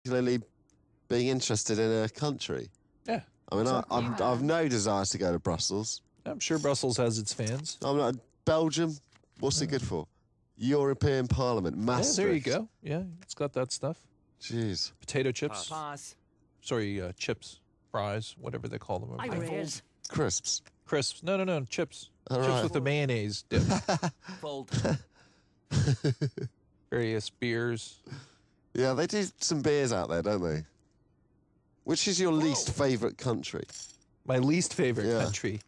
particularly being interested in a country. Yeah. I mean, I've no desire to go to Brussels. I'm sure Brussels has its fans. I'm not Belgium. What's it good for? European Parliament, Maastricht. Yeah, there you go. Yeah, it's got that stuff. Jeez. Potato chips. Pass. Sorry, chips, fries, whatever they call them. Crisps. Crisps. No, chips. All chips right. with the mayonnaise dip. Fold. Various beers. Yeah, they do some beers out there, don't they? Which is your least favourite country? My least favorite country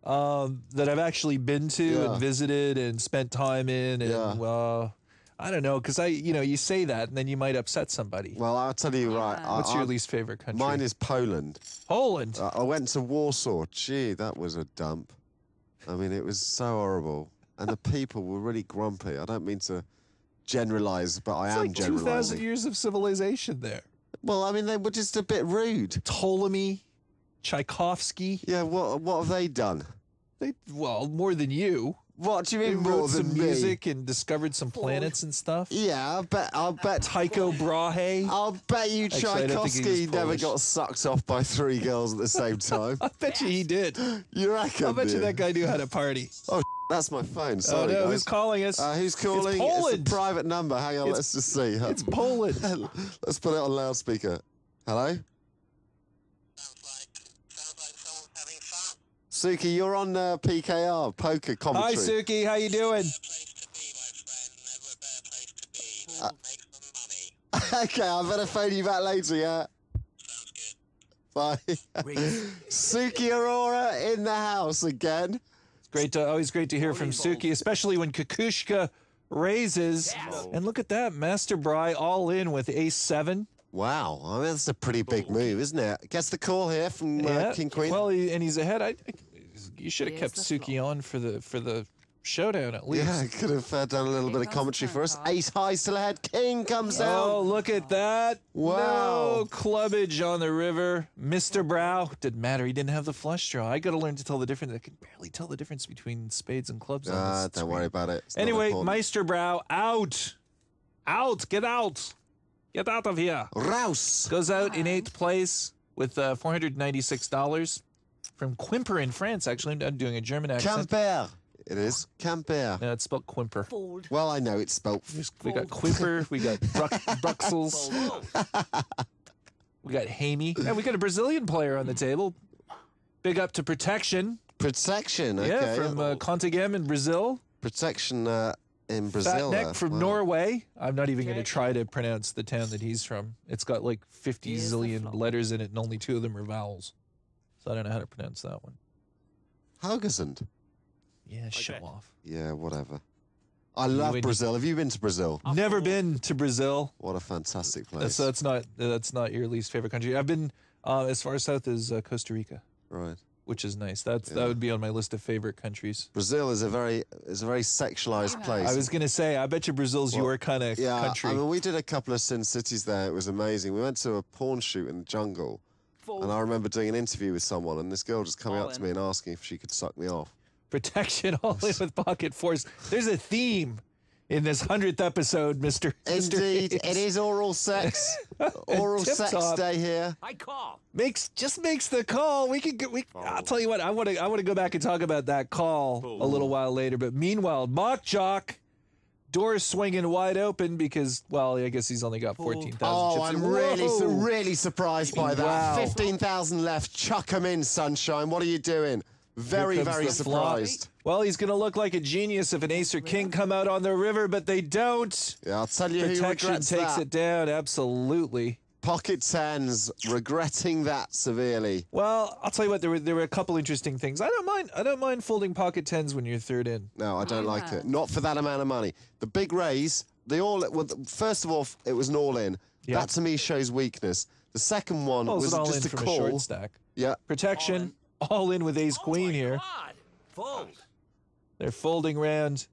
that I've actually been to and visited and spent time in. And I don't know, because you say that and then you might upset somebody. Well, I'll tell you right. What's your least favorite country? Mine is Poland. Poland? I went to Warsaw. Gee, that was a dump. I mean, it was so horrible. And the people were really grumpy. I don't mean to generalise, but I am generalising. 2,000 years of civilization there. Well, I mean, they were just a bit rude. Ptolemy, Tchaikovsky. Yeah, what have they done? Well, more than you. What do you mean they more wrote than some me? music and discovered some planets and stuff. Yeah, I'll bet Tycho Brahe. I'll bet you Tchaikovsky never got sucked off by 3 girls at the same time. I bet you he did. You reckon? I bet you that guy knew how to party. Oh, that's my phone. Sorry, no, guys. who's calling us? Who's calling? It's Poland. It's a private number. Hang on, let's just see. It's Poland. Let's put it on loudspeaker. Hello? Sounds like someone's having fun. Suki, you're on PKR, poker commentary. Hi, Suki. How you doing? Place to be, my friend. Never a better place to be. Make some money. Okay, I better phone you back later, yeah? Sounds good. Bye. Suki Aurora in the house again. Always great to hear from Suki, especially when Kukushka raises. Yes. And look at that, Master Bry all in with ace-7. Wow, I mean, that's a pretty big move, isn't it? Gets the call here from King Queen. Well, and he's ahead. You should have kept Suki on for the showdown at least. Yeah, could have done a little bit of commentary for us. Ace high still ahead. King comes down. Oh, look at that. Wow. No clubbage on the river. Mr. Brow. Didn't matter. He didn't have the flush draw. I got to learn to tell the difference. I can barely tell the difference between spades and clubs on this don't worry about it. Anyway, Meister Brow out. Out. Get out. Get out of here. Rouse. Goes out in 8th place with $496 from Quimper in France. Actually, I'm doing a German accent. Quimper. It is. Quimper. No, it's spelled Quimper. Fold. Well, I know it's spelled. We got Quimper. We got Bruxelles. We got Hamey. And we got a Brazilian player on the table. Big up to Protection. Protection, okay. Yeah, from Contigem in Brazil. Protection in Brazil. Fat Neck from Norway. I'm not even going to try to pronounce the town that he's from. It's got like 50 zillion letters in it, and only 2 of them are vowels. So I don't know how to pronounce that one. Haugesund. Yeah, show off. Yeah, whatever. I love Brazil. Have you been to Brazil? Never been to Brazil. What a fantastic place. That's not your least favorite country. I've been as far south as Costa Rica. Right. Which is nice. That would be on my list of favorite countries. Brazil is a very sexualized place. I was gonna say, I bet you Brazil's your kind of country. I mean, we did a couple of Sin Cities there. It was amazing. We went to a porn shoot in the jungle, and I remember doing an interview with someone, and this girl just coming up to me and asking if she could suck me off. Protection all in with pocket force. There's a theme in this 100th episode, Mr. Indeed, it is oral sex. Oral sex day here. I call. Just makes the call. I'll tell you what. I want to go back and talk about that call a little while later. But meanwhile, Mock Jock, doors swinging wide open because, well, I guess he's only got 14,000 Oh, chips. I'm really surprised by that. Wow. 15,000 left. Chuck them in, sunshine. What are you doing? Very surprised. Well, he's going to look like a genius if an ace or king come out on the river, but they don't. Yeah, I'll tell you who regrets takes that. it down, absolutely. Pocket tens, regretting that severely. Well, I'll tell you what, there were a couple interesting things. I don't mind folding pocket tens when you're third in. No, I don't like it. Not for that amount of money. The big raise, first of all, it was an all-in. Yeah. That to me shows weakness. The second one was all just in a from call. A short stack. Yeah. Protection, all in with ace queen here. Fold. They're folding round.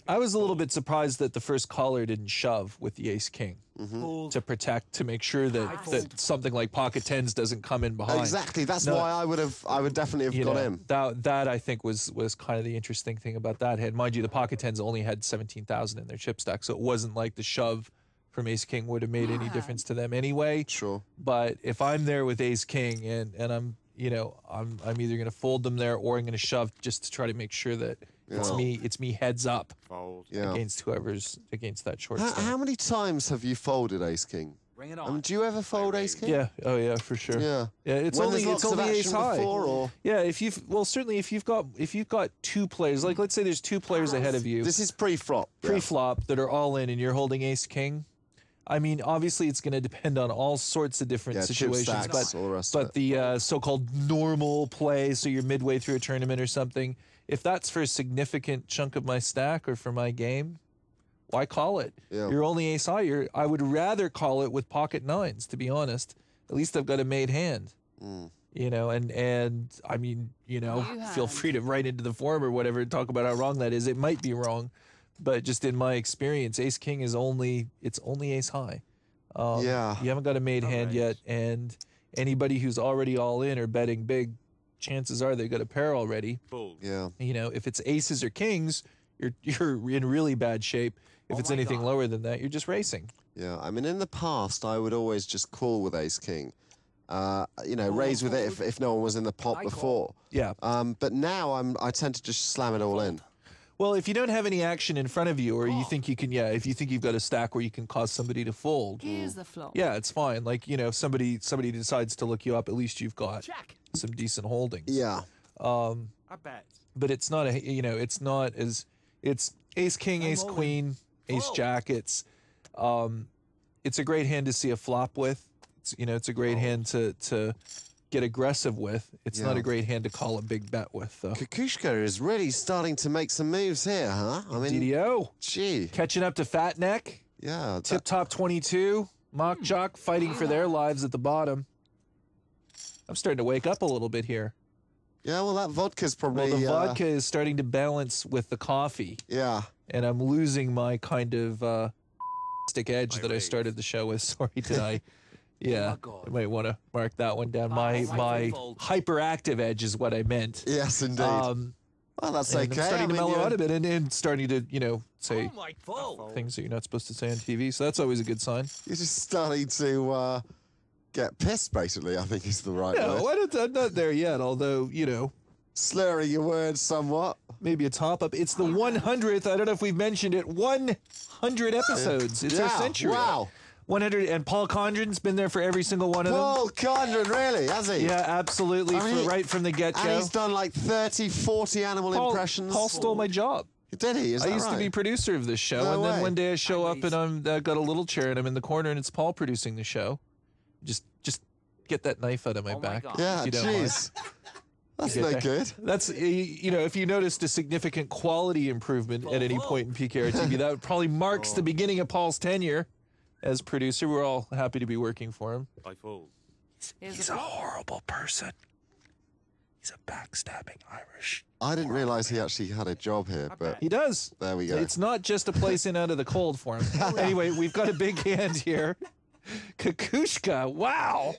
I was a little bit surprised that the first caller didn't shove with the ace king to protect, to make sure that something like pocket tens doesn't come in behind. Exactly. That's why I would definitely have gone in. That I think was kind of the interesting thing about that hand. Mind you, the pocket tens only had 17,000 in their chip stack, so it wasn't like the shove from Ace King would have made any difference to them anyway. Sure. But if I'm there with Ace King and I'm I'm either going to fold them there or I'm going to shove just to try to make sure that it's me heads up Fold. against whoever's against that short stack. How many times have you folded Ace King? Bring it I on. mean, do you ever fold Ace King? Yeah. Oh yeah, for sure. Yeah. Yeah. It's When only there's lots of Ace action high. before, or Yeah. Certainly if you've got two players, like let's say there's two players ahead of you. this is pre-flop. Pre-flop that are all in and you're holding Ace King. I mean, obviously it's going to depend on all sorts of different Yeah, chip situations, stacks, all the rest of but the so-called normal play, so you're midway through a tournament or something, if that's for a significant chunk of my stack or for my game, why call it? Yeah. You're only ace high. I would rather call it with pocket nines, to be honest. At least I've got a made hand. You know, and I mean, feel free to write into the forum or whatever and talk about how wrong that is. It might be wrong. But just in my experience, Ace King is only ace high. Yeah. You haven't got a made hand yet, and anybody who's already all in or betting big, chances are they've got a pair already. Fold. Yeah. If it's aces or kings, you're in really bad shape. If it's anything lower than that, you're just racing. Yeah. I mean, in the past, I would always just call with Ace King. Raise with it if no one was in the pot before. Yeah. But now I tend to just slam it all in. Well, if you don't have any action in front of you, or you think you can, if you think you've got a stack where you can cause somebody to fold, Here's the flop. yeah, it's fine. Like, if somebody decides to look you up, at least you've got Check. some decent holdings. Yeah. I bet. But it's not it's not as, it's ace king, ace queen, ace jack. It's a great hand to see a flop with. It's a great hand to get aggressive with. It's not a great hand to call a big bet with, though. Kukushka is really starting to make some moves here, huh? I mean, DDO. gee. Catching up to Fat Neck. Yeah. Tip top 22. Mock Jock fighting for their lives at the bottom. I'm starting to wake up a little bit here. Yeah, well, that vodka's probably... Well, the vodka is starting to balance with the coffee. Yeah. And I'm losing my kind of stick edge that I started the show with. Sorry, did I? Yeah, you might want to mark that one down. My hyperactive edge is what I meant. Yes, indeed. Well, that's okay. I'm starting to mellow out a bit and starting to, say things that you're not supposed to say on TV. So that's always a good sign. You're just starting to get pissed, basically, I think is the right word. I'm not there yet, although, Slurring your words somewhat. maybe a top-up. It's the 100th. I don't know if we've mentioned it. 100 episodes. It's our century. Wow. 100, and Paul Condren's been there for every single one of them. Paul Condren, really, has he? Yeah, absolutely, right from the get-go. And he's done like 30, 40 animal impressions. Paul stole my job. Did he? Is I that used to be right? producer of this show, No and then way. one day I show up and I've got a little chair and I'm in the corner and it's Paul producing the show. Just get that knife out of my back. Yeah, if you don't mind. jeez. That's You no get there. good. That's, if you noticed a significant quality improvement at any point in PKR TV, that probably marks the beginning of Paul's tenure as producer. We're all happy to be working for him. I fold. He's a horrible person. He's a backstabbing Irish. I didn't realise he actually had a job here, but He does. there we go. It's not just a place in out of the cold for him. Anyway, we've got a big hand here. Kukushka, wow.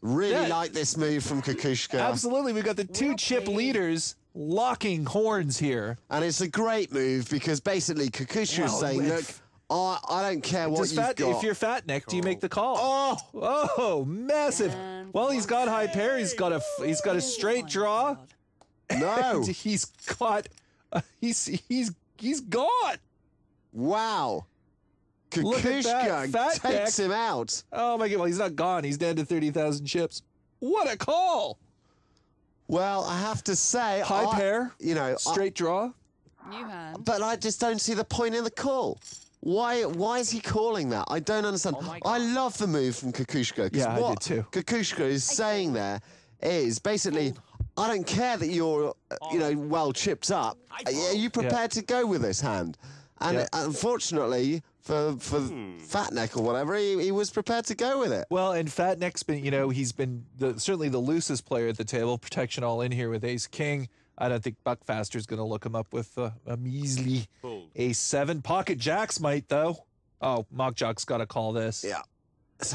Really Yeah. like this move from Kukushka. Absolutely, we've got the two chip leaders locking horns here. And it's a great move because basically Kukushka is Well, saying, look, I don't care what you've got. If you're Fat Neck, do you make the call? Oh, massive. Well, he's got high pair. He's got a straight draw. No. He's got he's gone. Wow. Look at that, Kukushka Fat takes Neck. him out. Oh my god, well he's not gone. He's down to 30,000 chips. What a call. Well, I have to say, High pair, straight draw. New hand. But I just don't see the point in the call. Why is he calling that? I don't understand. I love the move from Kukushka. 'Cause Yeah, I what did too. Kukushka is saying there is basically, I don't care that you're, well chipped up. Are you prepared to go with this hand? And unfortunately, for Fat Neck or whatever, he was prepared to go with it. Well, and Fat Neck's been, he's been certainly the loosest player at the table. Protection all in here with Ace King. I don't think Buckfaster's going to look him up with a measly Ace 7. Pocket Jacks might, though. Oh, Mock Jock's got to call this. Yeah.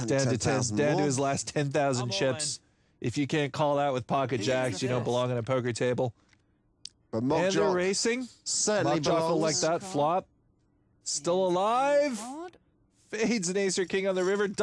Down to his last 10,000 chips. If you can't call that with Pocket Jacks, you don't belong on a poker table. But Mock And they're Jock racing. certainly Mock Jock will like belongs. that flop. Still alive. Fades and Acer King on the river. Double